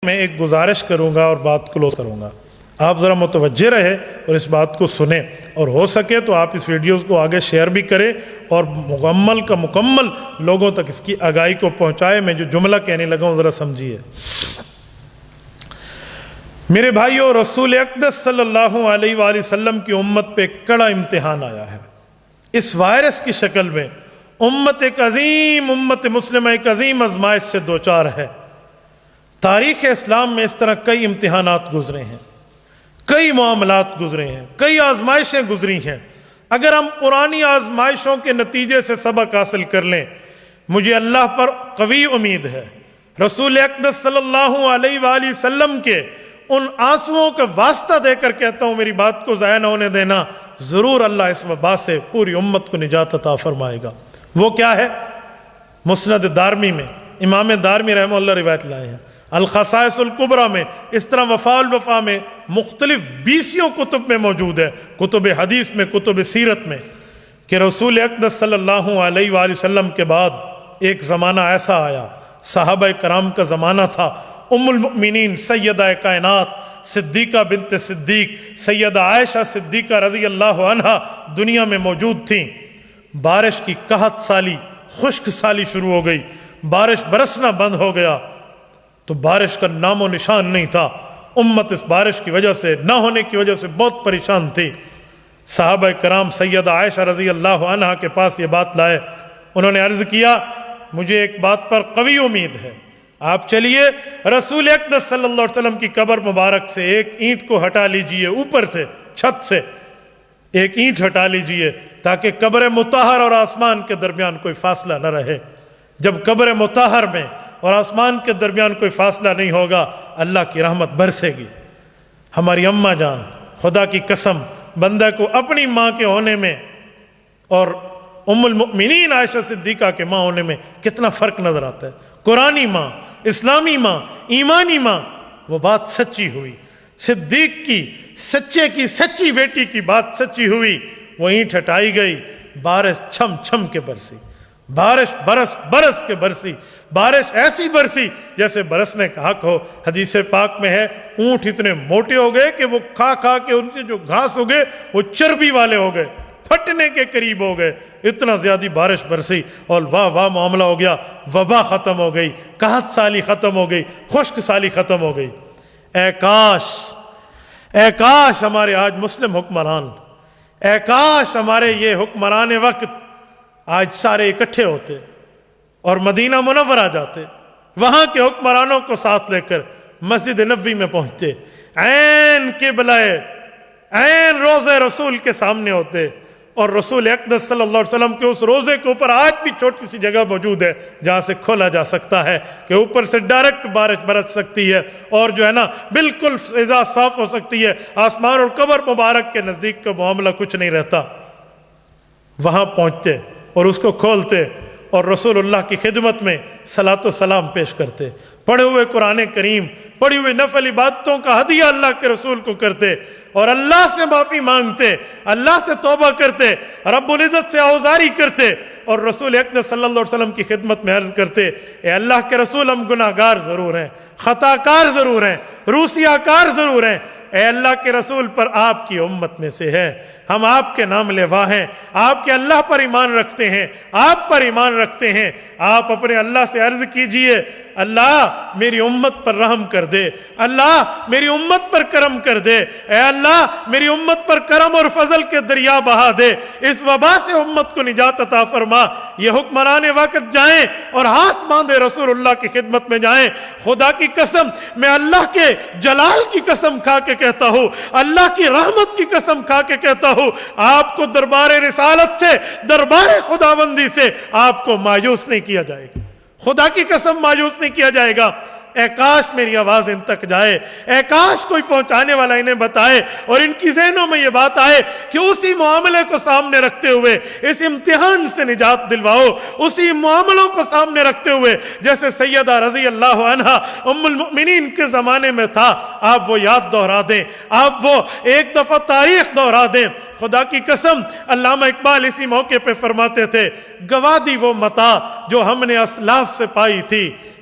میں ایک گزارش کروں گا اور بات کلوز کروں گا. آپ ذرا متوجہ رہے اور اس بات کو سنیں، اور ہو سکے تو آپ اس ویڈیوز کو آگے شیئر بھی کریں اور مکمل لوگوں تک اس کی آگاہی کو پہنچائے. میں جو جملہ کہنے لگا ہوں ذرا سمجھیے. میرے بھائیو، رسول اقدس صلی اللہ علیہ وآلہ وسلم کی امت پہ کڑا امتحان آیا ہے. اس وائرس کی شکل میں امت مسلمہ ایک عظیم آزمائش سے دوچار ہے. تاریخ اسلام میں اس طرح کئی امتحانات گزرے ہیں، کئی معاملات گزرے ہیں، کئی آزمائشیں گزری ہیں. اگر ہم پرانی آزمائشوں کے نتیجے سے سبق حاصل کر لیں، مجھے اللہ پر قوی امید ہے. رسول اقدس صلی اللہ علیہ وآلہ وسلم کے ان آنسوؤں کا واسطہ دے کر کہتا ہوں، میری بات کو ضائع نہ ہونے دینا. ضرور اللہ اس وبا سے پوری امت کو نجات عطا فرمائے گا. وہ کیا ہے؟ مسند دارمی میں امام دارمی رحمہ اللہ روایت لائے ہیں. الخصائص الکبریٰ میں، اس طرح وفاء الوفا میں، مختلف 20 کتب میں موجود ہے، کتب حدیث میں، کتب سیرت میں، کہ رسول اقدس صلی اللہ علیہ وآلہ وسلم کے بعد ایک زمانہ ایسا آیا، صحابہ کرام کا زمانہ تھا. ام المؤمنین سیدہ کائنات صدیقہ بنت صدیق سیدہ عائشہ صدیقہ رضی اللہ عنہا دنیا میں موجود تھیں. بارش کی قحط سالی، خشک سالی شروع ہو گئی، بارش برسنا بند ہو گیا، تو بارش کا نام و نشان نہیں تھا. امت اس بارش کی وجہ سے، نہ ہونے کی وجہ سے بہت پریشان تھی. صحابہ کرام سیدہ عائشہ رضی اللہ عنہا کے پاس یہ بات لائے. انہوں نے عرض کیا، مجھے ایک بات پر قوی امید ہے، آپ چلیے رسول اقدس صلی اللہ علیہ وسلم کی قبر مبارک سے ایک اینٹ کو ہٹا لیجئے، اوپر سے چھت سے ایک اینٹ ہٹا لیجئے، تاکہ قبر مطہر اور آسمان کے درمیان کوئی فاصلہ نہ رہے. جب قبر مطہر میں اور آسمان کے درمیان کوئی فاصلہ نہیں ہوگا، اللہ کی رحمت برسے گی. ہماری اماں جان، خدا کی قسم، بندہ کو اپنی ماں کے ہونے میں اور ام المؤمنین عائشہ صدیقہ کے ماں ہونے میں کتنا فرق نظر آتا ہے. قرآنی ماں، اسلامی ماں، ایمانی ماں. وہ بات سچی ہوئی، صدیق کی سچی بیٹی کی بات سچی ہوئی. وہ اینٹ ہٹائی گئی، بارش چھم چھم کے برسی، بارش برس کے برسی. بارش ایسی برسی جیسے برسنے کا حق ہو. حدیث پاک میں ہے، اونٹ اتنے موٹے ہو گئے کہ وہ کھا کے ان کے جو گھاس ہو گئے وہ چربی والے ہو گئے، پھٹنے کے قریب ہو گئے. اتنا زیادہ بارش برسی اور واہ معاملہ ہو گیا. وبا ختم ہو گئی، قحط سالی ختم ہو گئی، خشک سالی ختم ہو گئی. اے کاش ہمارے آج مسلم حکمران، اے کاش ہمارے یہ حکمران وقت آج سارے اکٹھے ہوتے اور مدینہ منورہ جاتے، وہاں کے حکمرانوں کو ساتھ لے کر مسجد نبوی میں پہنچتے، عین قبلہ، عین روضہ رسول کے سامنے ہوتے، اور رسول اقدس صلی اللہ علیہ وسلم کے اس روضے کے اوپر آج بھی چھوٹی سی جگہ موجود ہے جہاں سے کھولا جا سکتا ہے کہ اوپر سے ڈائریکٹ بارش برس سکتی ہے، اور جو ہے نا بالکل فضا صاف ہو سکتی ہے. آسمان اور قبر مبارک کے نزدیک کا معاملہ کچھ نہیں رہتا. وہاں پہنچتے اور اس کو کھولتے اور رسول اللہ کی خدمت میں صلاۃ و سلام پیش کرتے، پڑھے ہوئے قرآن کریم، پڑھی ہوئی نفل عبادتوں کا ہدیہ اللہ کے رسول کو کرتے، اور اللہ سے معافی مانگتے، اللہ سے توبہ کرتے، رب العزت سے آوزاری کرتے، اور رسول اقدس صلی اللہ علیہ وسلم کی خدمت میں عرض کرتے، اے اللہ کے رسول، ہم گناہ گار ضرور ہیں، خطا کار ضرور ہیں، روسیہ کار ضرور ہیں، اے اللہ کے رسول، پر آپ کی امت میں سے ہے، ہم آپ کے نام لیوا ہیں، آپ کے اللہ پر ایمان رکھتے ہیں، آپ پر ایمان رکھتے ہیں. آپ اپنے اللہ سے عرض کیجئے، اللہ میری امت پر رحم کر دے، اللہ میری امت پر کرم کر دے، اے اللہ میری امت پر کرم اور فضل کے دریا بہا دے، اس وبا سے امت کو نجات عطا فرما. یہ حکمران وقت جائیں اور ہاتھ باندھے رسول اللہ کی خدمت میں جائیں. خدا کی قسم، میں اللہ کے جلال کی قسم کھا کے کہتا ہوں، اللہ کی رحمت کی قسم کھا کے کہتا ہوں، آپ کو دربار رسالت سے، دربار خداوندی سے آپ کو مایوس نہیں کیا جائے گا. خدا کی قسم مایوس نہیں کیا جائے گا. اے کاش میری آواز ان تک جائے، اے کاش کوئی پہنچانے والا انہیں بتائے اور ان کی ذہنوں میں یہ بات آئے کہ اسی معاملے کو سامنے رکھتے ہوئے اس امتحان سے نجات دلواؤ، اسی معاملوں کو سامنے رکھتے ہوئے جیسے سیدہ رضی اللہ عنہا ام المؤمنین کے زمانے میں تھا، آپ وہ یاد دہرا دیں، آپ وہ ایک دفعہ تاریخ دہرا دیں. خدا کی قسم، علامہ اقبال اسی موقع پہ فرماتے تھے، گوا دی وہ متاع جو ہم نے اسلاف سے پائی تھی،